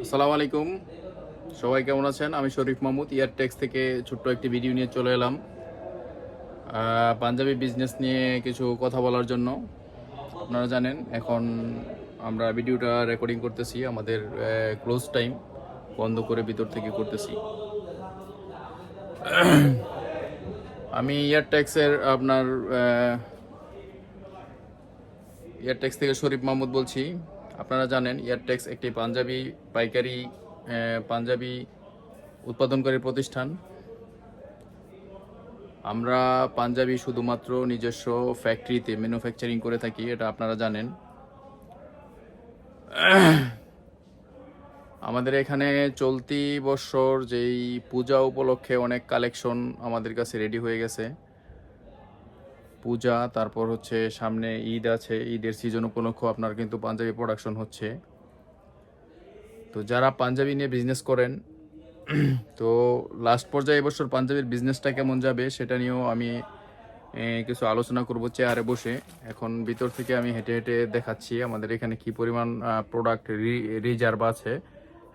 আসসালামু আলাইকুম, সবাই কেমন আছেন? আমি শরীফ মাহমুদ ইয়ারটেক্স থেকে ছোট্ট একটি ভিডিও নিয়ে চলে এলাম পাঞ্জাবি বিজনেস নিয়ে কিছু কথা বলার জন্য। আপনারা জানেন এখন আমরা ভিডিওটা রেকর্ডিং করতেছি, আমাদের ক্লোজ টাইম বন্ধ করে ভিতর থেকে করতেছি। আমি ইয়ারটেক্স থেকে শরীফ মাহমুদ বলছি। আপনারা জানেন ইয়ারটেক্স একটি পাইকারি পাঞ্জাবি উৎপাদনকারী প্রতিষ্ঠান। আমরা পাঞ্জাবি শুধুমাত্র নিজস্ব ফ্যাক্টরিতে ম্যানুফ্যাকচারিং করে থাকি, এটা আপনারা জানেন। আমাদের এখানে চলতি বছর যেই পূজা উপলক্ষে অনেক কালেকশন আমাদের কাছে রেডি হয়ে গেছে। পূজা, তারপর হচ্ছে সামনে ঈদ আছে, ঈদের সিজন উপলক্ষে আপনার কিন্তু পাঞ্জাবি প্রোডাকশন হচ্ছে। তো যারা পাঞ্জাবি নিয়ে বিজনেস করেন, তো লাস্ট পর্যায়ে এবছর পাঞ্জাবির বিজনেসটা কেমন যাবে সেটা নিয়েও আমি কিছু আলোচনা করব চেয়ারে বসে। এখন ভিতর থেকে আমি হেঁটে হেঁটে দেখাচ্ছি আমাদের এখানে কি পরিমাণ প্রোডাক্ট রিজার্ভ আছে।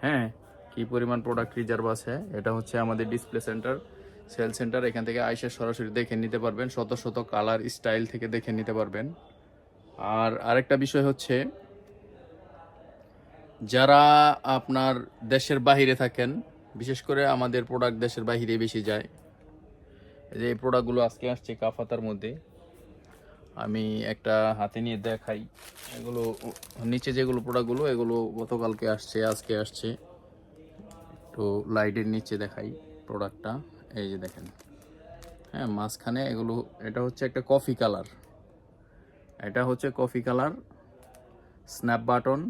হ্যাঁ, কি পরিমাণ প্রোডাক্ট রিজার্ভ আছে। এটা হচ্ছে আমাদের ডিসপ্লে সেন্টার, সেল সেন্টার। এখান থেকে আইসা সরাসরি দেখে নিতে পারবেন, শত শত কালার স্টাইল থেকে দেখে নিতে পারবেন। আর আরেকটা বিষয় হচ্ছে, যারা আপনার দেশের বাহিরে থাকেন, বিশেষ করে আমাদের প্রোডাক্ট দেশের বাহিরে বেশি যায়। যে এই প্রোডাক্টগুলো আজকে আসছে কাফাতার মধ্যে, আমি একটা হাতে নিয়ে দেখাই। এগুলো নিচে যেগুলো প্রোডাক্টগুলো, এগুলো গতকালকে আসছে, আজকে আসছে। তো লাইটের নিচে দেখাই প্রোডাক্টটা, এই যে দেখেন। হ্যাঁ, মাঝখানে এগুলো, এটা হচ্ছে একটা কফি কালার, এটা হচ্ছে কফি কালার স্ন্যাপ বাটন,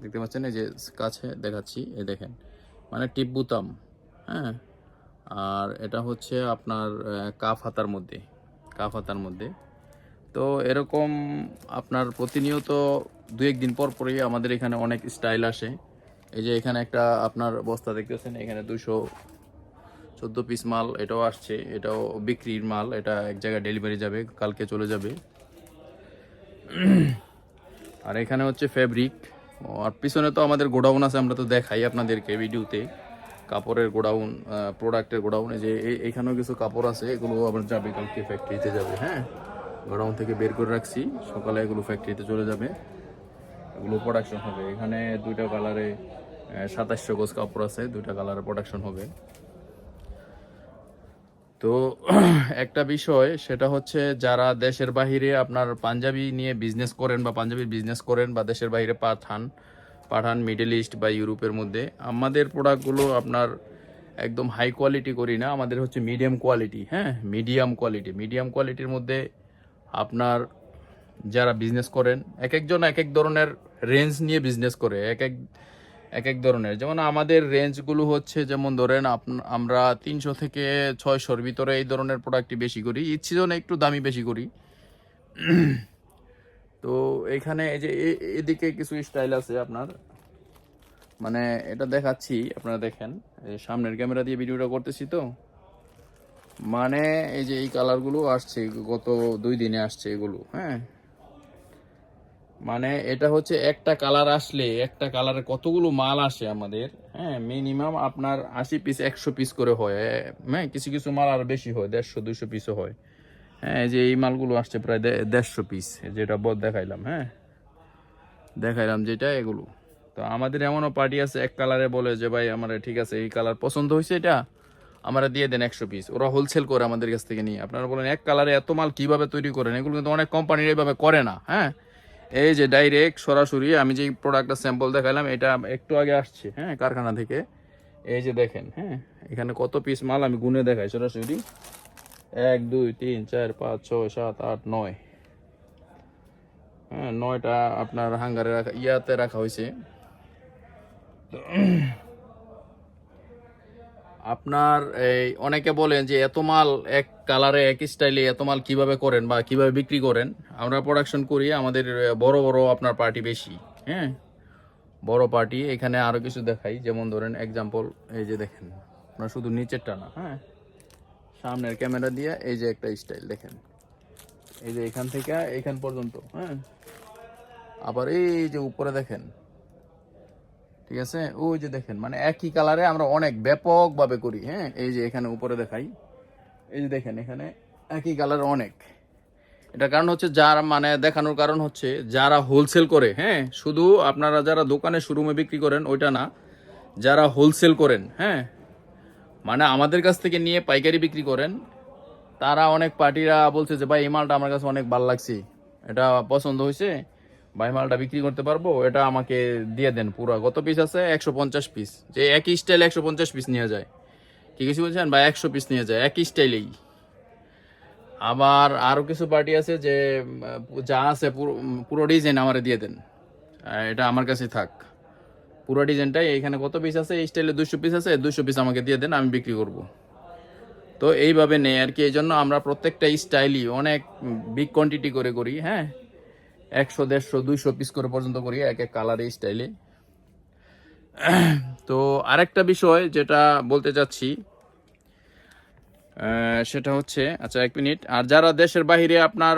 দেখতে পাচ্ছেন? এই যে কাছে দেখাচ্ছি, এই দেখেন, মানে টিপ বুতাম। হ্যাঁ, আর এটা হচ্ছে আপনার কাফ হাতার মধ্যে। তো এরকম আপনার প্রতিনিয়ত দু একদিন পর পরই আমাদের এখানে অনেক স্টাইল আসে। এই যে এখানে একটা আপনার বস্তা দেখতেছেন, এখানে 214 পিস মাল, এটাও আসছে, এটাও বিক্রির মাল। এটা এক জায়গায় ডেলিভারি যাবে, কালকে চলে যাবে। আর এখানে হচ্ছে ফেব্রিক। আর পিছনে তো আমাদের গোডাউন আছে, আমরা তো দেখাই আপনাদেরকে ভিডিওতে, কাপড়ের গোডাউন, প্রোডাক্টের গোডাউন। এই যে এইখানেও কিছু কাপড় আছে, এগুলো আবার যাবে কালকে ফ্যাক্টরিতে যাবে। হ্যাঁ, গোডাউন থেকে বের করে রাখছি, সকালে এগুলো ফ্যাক্টরিতে চলে যাবে, এগুলো প্রোডাকশন হবে। এখানে দুইটা কালারে 2700 গজ কাপড় আছে, দুইটা কালারে প্রোডাকশন হবে। তো একটা বিষয়, সেটা হচ্ছে যারা দেশের বাহিরে আপনার পাঞ্জাবি নিয়ে বিজনেস করেন বা পাঞ্জাবির বিজনেস করেন বা দেশের বাহিরে পাঠান মিডল ইস্ট বা ইউরোপের মধ্যে, আমাদের প্রোডাক্টগুলো আপনার একদম হাই কোয়ালিটি করি না, আমাদের হচ্ছে মিডিয়াম কোয়ালিটি। হ্যাঁ, মিডিয়াম কোয়ালিটির মধ্যে আপনার যারা বিজনেস করেন, এক একজন এক এক ধরনের রেঞ্জ নিয়ে বিজনেস করে, এক এক ধরনের। যেমন আমাদের রেঞ্জগুলো হচ্ছে, যেমন ধরেন আমরা 300 থেকে 600-র ভিতরে এই ধরনের প্রোডাক্টই বেশি করি, ঈদ সিজনে একটু দামি বেশি করি। তো এখানে এই যে এদিকে কিছু স্টাইল আছে আপনার, মানে এটা দেখাচ্ছি, আপনারা দেখেন। এই সামনের ক্যামেরা দিয়ে ভিডিওটা করতেছি তো, মানে এই যে এই কালারগুলো আসছে গত 2 দিনে আসছে এগুলো। হ্যাঁ, মানে এটা হচ্ছে একটা কালার আসলে, একটা কালারে কতগুলো মাল আসে আমাদের। হ্যাঁ, মিনিমাম আপনার 80 পিস 100 পিস করে হয়। হ্যাঁ, কিছু কিছু মাল আর বেশি হয়, 150-200 পিসও হয়। হ্যাঁ, এই যে এই মালগুলো আসছে প্রায় 150 পিস, যেটা দেখাইলাম। হ্যাঁ, দেখাইলাম যেটা, এগুলো। তো আমাদের এমনও পার্টি আছে, এক কালারে বলে যে ভাই আমার ঠিক আছে, এই কালার পছন্দ হয়েছে, এটা আমরা দিয়ে দেন 100 পিস। ওরা হোলসেল করে আমাদের কাছ থেকে নিয়ে। আপনারা বলেন এক কালারে এত মাল কিভাবে তৈরি করেন? এগুলো কিন্তু অনেক কোম্পানির এইভাবে করে না। হ্যাঁ, এই যে ডাইরেক্ট সরাসরি আমি যে প্রোডাক্টটা স্যাম্পল দেখাইলাম, এটা একটু আগে আসছে, হ্যাঁ, কারখানা থেকে। এই যে দেখেন, হ্যাঁ, এখানে কত পিস মাল আমি গুনে দেখাই সরাসরি। 1 2 3 4 5 6 7 8 9। হ্যাঁ, 9টা আপনার হাঙ্গারে রাখা, ইয়াতে রাখা হয়েছে। আপনার এই অনেকে বলেন যে এত মাল এক কালারে এক স্টাইলে এত মাল কিভাবে করেন বা কিভাবে বিক্রি করেন? আমরা প্রোডাকশন করি, আমাদের বড় বড় আপনার পার্টি বেশি। হ্যাঁ, বড় পার্টি। এখানে আরো কিছু দেখাই, যেমন ধরেন এক্সাম্পল, এই যে দেখেন, আপনার শুধু নিচেরটা না, হ্যাঁ, সামনের ক্যামেরা দিয়ে এই যে একটা স্টাইল দেখেন, এই যে এখান থেকে এখান পর্যন্ত। হ্যাঁ, আবার এই যে উপরে দেখেন, ঠিক আছে, ওই যে দেখেন মানে একই কালারে আমরা অনেক ব্যাপকভাবে করি। হ্যাঁ, এই যে এখানে উপরে দেখাই, এই যে দেখেন এখানে একই কালার অনেক। এটার কারণ হচ্ছে যারা মানে দেখানোর কারণ হচ্ছে যারা হোলসেল করে, হ্যাঁ, শুধু আপনারা যারা দোকানে শোরুমে বিক্রি করেন ওইটা না, যারা হোলসেল করেন, হ্যাঁ, মানে আমাদের কাছ থেকে নিয়ে পাইকারি বিক্রি করেন, তারা অনেক পার্টিরা বলছে যে ভাই এই মালটা আমার কাছে অনেক ভালো লাগছে, এটা পছন্দ হয়েছে, ভাই মালটা বিক্রি করতে পারবো, এটা আমাকে দিয়ে দেন পুরো। কত পিস আছে? 150 পিস। যে একই স্টাইল 150 পিস নিয়ে যায়, কি কিছু বলছেন ভাই? 100 পিস নিয়ে যায় একই স্টাইলেই। আবার আরো কিছু পার্টি আছে যে যা আছে পুরো ডিজাইন আমারে দিয়ে দেন, এটা আমার কাছে থাক, পুরো ডিজাইনটাই এখানে কত পিস আছে, এই স্টাইলে 200 পিস আছে, 200 পিস আমাকে দিয়ে দেন, আমি বিক্রি করব। তো এইভাবে নেই আর কি। এই জন্য আমরা প্রত্যেকটা স্টাইলই অনেক বিগ কোয়ান্টিটি করে করি। হ্যাঁ, 100, 150, 200 পিস করে পর্যন্ত করি এক এক কালারে স্টাইলে। তো আরেকটা বিষয় যেটা বলতে চাচ্ছি সেটা হচ্ছে, আচ্ছা 1 মিনিট, আর যারা দেশের বাইরে আপনার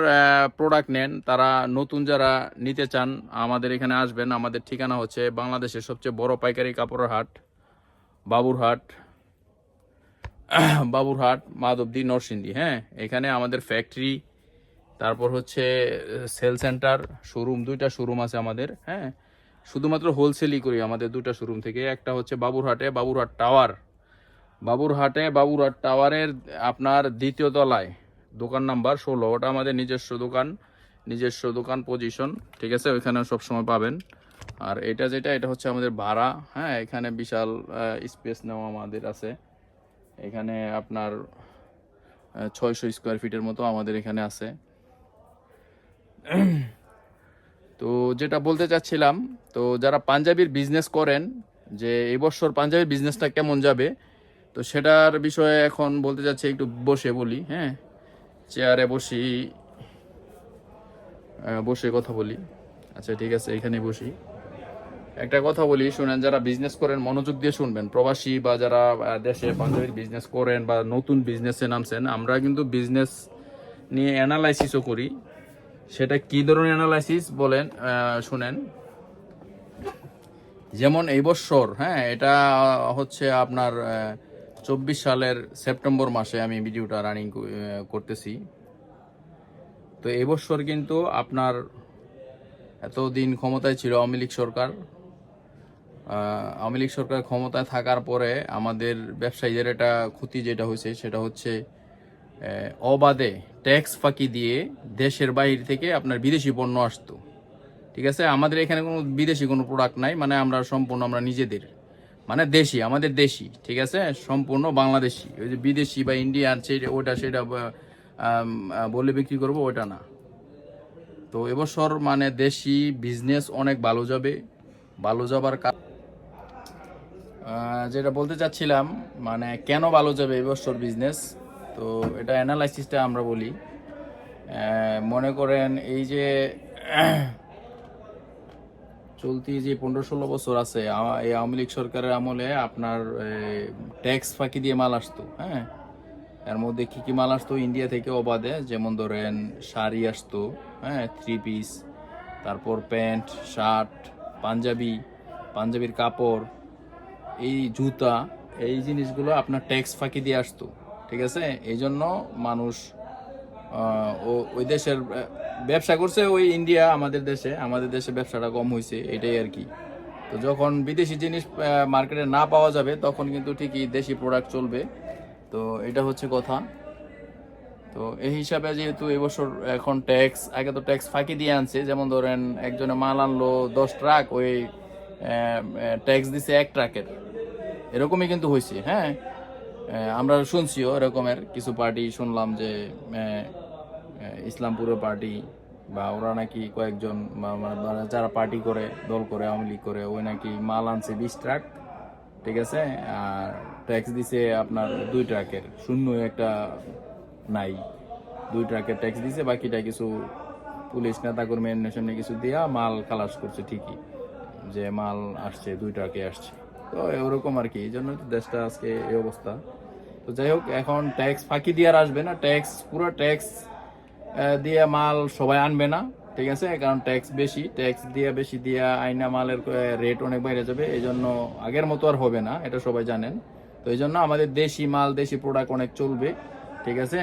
প্রোডাক্ট নেন, তারা নতুন যারা নিতে চান আমাদের এখানে আসবেন। আমাদের ঠিকানা হচ্ছে বাংলাদেশের সবচেয়ে বড় পাইকারি কাপড়ের হাট, বাবুরহাট, মাধবদী, নরসিংদী। হ্যাঁ, এখানে আমাদের ফ্যাক্টরি, তারপর হচ্ছে সেল সেন্টার, শোরুম, 2টা শোরুম আছে আমাদের। হ্যাঁ, শুধুমাত্র হোলসেলই করি আমাদের 2টা শোরুম থেকে। একটা হচ্ছে বাবুরহাট টাওয়ারের আপনার 2য় তলায়, দোকান নাম্বার 16, ওটা আমাদের নিজস্ব দোকান পজিশন। ঠিক আছে, ওইখানে সবসময় পাবেন। আর এটা হচ্ছে আমাদের ভাড়া। হ্যাঁ, এখানে বিশাল স্পেস নেওয়া আমাদের আছে। এখানে আপনার 600 স্কোয়ার ফিটের মতো আমাদের এখানে আছে। তো যেটা বলতে চাচ্ছিলাম, তো যারা পাঞ্জাবির বিজনেস করেন, যে এবছর পাঞ্জাবির বিজনেসটা কেমন যাবে, তো সেটার বিষয়ে এখন বলতে চাচ্ছি, একটু বসে বলি। হ্যাঁ, চেয়ারে বসে কথা বলি। আচ্ছা ঠিক আছে, এখানে বসি, একটা কথা বলি শুনেন। যারা বিজনেস করেন মনোযোগ দিয়ে শুনবেন, প্রবাসী বা যারা দেশে পাঞ্জাবির বিজনেস করেন বা নতুন বিজনেসে নামছেন, আমরা কিন্তু বিজনেস নিয়ে অ্যানালাইসিসও করি। সেটা কি ধরনের অ্যানালাইসিস বলেন, শুনেন। যেমন এই বছর, হ্যাঁ, এটা হচ্ছে আপনার 24 সালের সেপ্টেম্বর মাসে আমি ভিডিওটা রানিং করতেছি। তো এই বছর কিন্তু আপনার এতদিন ক্ষমতায় ছিল আওয়ামী লীগ সরকার। ক্ষমতায় থাকার পরে আমাদের ব্যবসায়ীদের একটা ক্ষতি যেটা হয়েছে, সেটা হচ্ছে অবাধে ট্যাক্স ফাঁকি দিয়ে দেশের বাইরে থেকে আপনার বিদেশি পণ্য আসতো। ঠিক আছে, আমাদের এখানে কোনো বিদেশি কোনো প্রোডাক্ট নাই, মানে আমরা সম্পূর্ণ আমরা নিজেদের, মানে দেশি, আমাদের দেশি। ঠিক আছে, সম্পূর্ণ বাংলাদেশি। ওই যে বিদেশি বা ইন্ডিয়ান সেটা বলে বিক্রি করবো, ওটা না। তো এবছর মানে দেশি বিজনেস অনেক ভালো যাবার যেটা বলতে চাচ্ছিলাম, মানে কেন ভালো যাবে এবছর বিজনেস, তো এটা অ্যানালাইসিসটা আমরা বলি। মনে করেন এই যে চলতি যে 15-16 বছর আছে, এই আওয়ামী লীগ সরকারের আমলে আপনার ট্যাক্স ফাঁকি দিয়ে মাল আসতো। হ্যাঁ, এর মধ্যে কি কি মাল আসতো ইন্ডিয়া থেকে অবাধে, যেমন ধরেন শাড়ি আসতো, হ্যাঁ, 3 পিস, তারপর প্যান্ট, শার্ট, পাঞ্জাবির কাপড়, এই জুতা, এই জিনিসগুলো আপনার ট্যাক্স ফাঁকি দিয়ে আসতো। ঠিক আছে, এই জন্য মানুষ ওই দেশের ব্যবসা করছে, ওই ইন্ডিয়া আমাদের দেশে ব্যবসাটা কম হয়েছে, এটাই আর কি। তো যখন বিদেশি জিনিস মার্কেটে না পাওয়া যাবে, তখন কিন্তু ঠিকই দেশি প্রোডাক্ট চলবে। তো এটা হচ্ছে কথা। তো এই হিসাবে যেহেতু এবছর এখন আগে তো ট্যাক্স ফাঁকি দিয়ে আনছে, যেমন ধরেন একজনে মাল আনলো 10 ট্রাক, ওই ট্যাক্স দিছে 1 ট্রাকের, এরকমই কিন্তু হয়েছে। হ্যাঁ, আমরা শুনছিও এরকমের কিছু পার্টি, শুনলাম যে ইসলামপুরের পার্টি বা ওরা নাকি কয়েকজন মানে যারা পার্টি করে, দল করে, আওয়ামী লীগ করে, ওই নাকি মাল আনছে 20 ট্রাক। ঠিক আছে, আর ট্যাক্স দিছে আপনার 2 ট্রাকের, শূন্য একটা নাই, 2 ট্রাকের ট্যাক্স দিছে, বাকিটা কিছু পুলিশ নেতাকর্মীর সামনে কিছু দিয়া মাল খালাস করছে ঠিকই, যে মাল আসছে 2 ট্রাকে আসছে। তো এরকম আর কি, এই জন্য তো দেশটা আজকে এই অবস্থা। তো যাই হোক, এখন ট্যাক্স ফাঁকি দিয়ে আর আসবে না, পুরো ট্যাক্স দিয়ে মাল সবাই আনবে না। ঠিক আছে, কারণ ট্যাক্স বেশি, ট্যাক্স দিয়া বেশি দিয়া আইনা মালের রেট অনেক বাইরে যাবে, এই জন্য আগের মতো আর হবে না, এটা সবাই জানেন। তো এই জন্য আমাদের দেশি মাল দেশি প্রোডাক্ট অনেক চলবে, ঠিক আছে।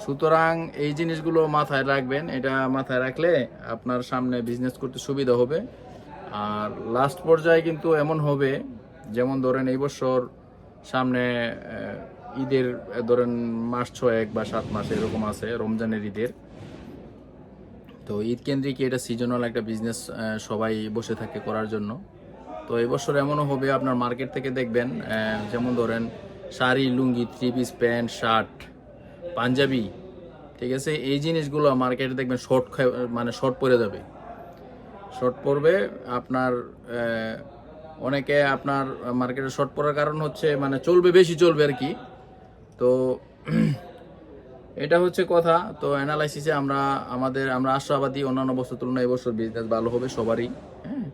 সুতরাং এই জিনিসগুলো মাথায় রাখবেন, এটা মাথায় রাখলে আপনার সামনে বিজনেস করতে সুবিধা হবে। আর লাস্ট পর্যায়ে কিন্তু এমন হবে, যেমন ধরেন এই বছর সামনে ঈদের ধরেন মাস 6 বা 7 মাস এরকম আছে, রমজানের ঈদের। তো ঈদ কেন্দ্রিক এটা সিজনাল একটা বিজনেস, সবাই বসে থাকে করার জন্য। তো এবছর এমনও হবে আপনার মার্কেট থেকে দেখবেন, যেমন ধরেন শাড়ি, লুঙ্গি, 3 পিস, প্যান্ট, শার্ট, পাঞ্জাবি, ঠিক আছে, এই জিনিসগুলো মার্কেটে দেখবেন শর্ট, মানে শর্ট পড়ে যাবে, শর্ট পড়বে আপনার। অনেকে আপনার মার্কেটে শর্ট পড়ার কারণ হচ্ছে মানে চলবে, বেশি চলবে আর কি। তো এটা হচ্ছে কথা। তো অ্যানালাইসিসে আমরা আশাবাদী অন্যান্য বছর তুলনায় এবছর বিজনেস ভালো হবে সবারই, হ্যাঁ।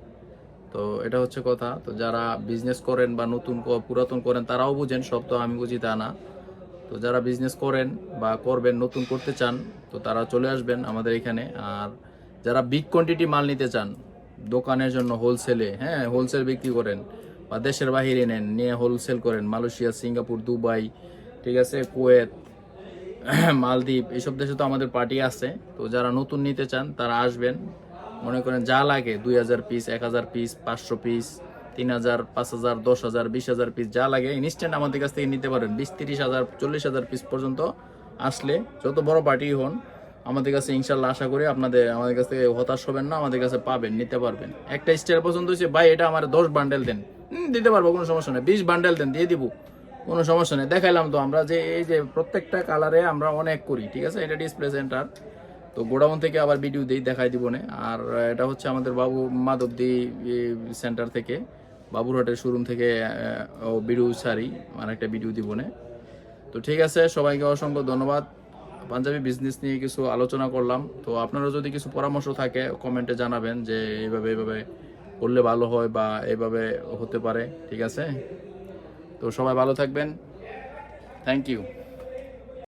তো এটা হচ্ছে কথা। তো যারা বিজনেস করেন বা নতুন পুরাতন করেন তারাও বুঝেন, সব তো আমি বুঝি তা না। তো যারা বিজনেস করেন বা করবেন, নতুন করতে চান, তো তারা চলে আসবেন আমাদের এখানে। আর যারা বিগ কোয়ান্টিটি মাল নিতে চান দোকানের জন্য, হোলসেলে, হ্যাঁ, হোলসেল বিক্রি করেন বা দেশের বাইরে নেন, নিয়ে হোলসেল করেন, মালয়েশিয়া, সিঙ্গাপুর, দুবাই, ঠিক আছে, কুয়েত, মালদ্বীপ, এইসব দেশে তো আমাদের পার্টি আছে। তো যারা নতুন নিতে চান তারা আসবেন, মনে করেন যা লাগে 2000 পিস, 1000 পিস, 500 পিস, 3000, 5000, 10,000, 20,000 পিস যা লাগে ইনস্ট্যান্ট আমাদের কাছ থেকে নিতে পারেন। 20-30,000, 40,000 পিস পর্যন্ত আসলে, যত বড় পার্টি হন আমাদের কাছে, ইনশাল্লাহ আশা করি আমাদের কাছ থেকে হতাশ হবেন না, আমাদের কাছে পাবেন, নিতে পারবেন। একটা স্টাইল পছন্দ হয়েছে, ভাই এটা আমার 10 বান্ডেল দেন, দিতে পারবো, কোনো সমস্যা নেই। 20 বান্ডেল দেন, দিয়ে দিব, কোনো সমস্যা নেই। দেখাইলাম তো আমরা যে এই যে প্রত্যেকটা কালারে আমরা অনেক করি, ঠিক আছে। এটা ডিসপ্লে সেন্টার, তো গোডাউন থেকে আবার ভিডিও দিই, দেখাই দিব না। আর এটা হচ্ছে আমাদের বাবু মাধবদী সেন্টার থেকে, বাবুরহাটের শোরুম থেকে ভিডিও ছাড়ি, আর একটা ভিডিও দিব না। তো ঠিক আছে, সবাইকে অসংখ্য ধন্যবাদ। পাঞ্জাবি বিজনেস নিয়ে কিছু আলোচনা করলাম। তো আপনারা যদি কিছু পরামর্শ থাকে কমেন্টে জানাবেন যে এইভাবে এইভাবে করলে ভালো হয় বা এইভাবে হতে পারে, ঠিক আছে। তো সবাই ভালো থাকবেন, থ্যাংক ইউ।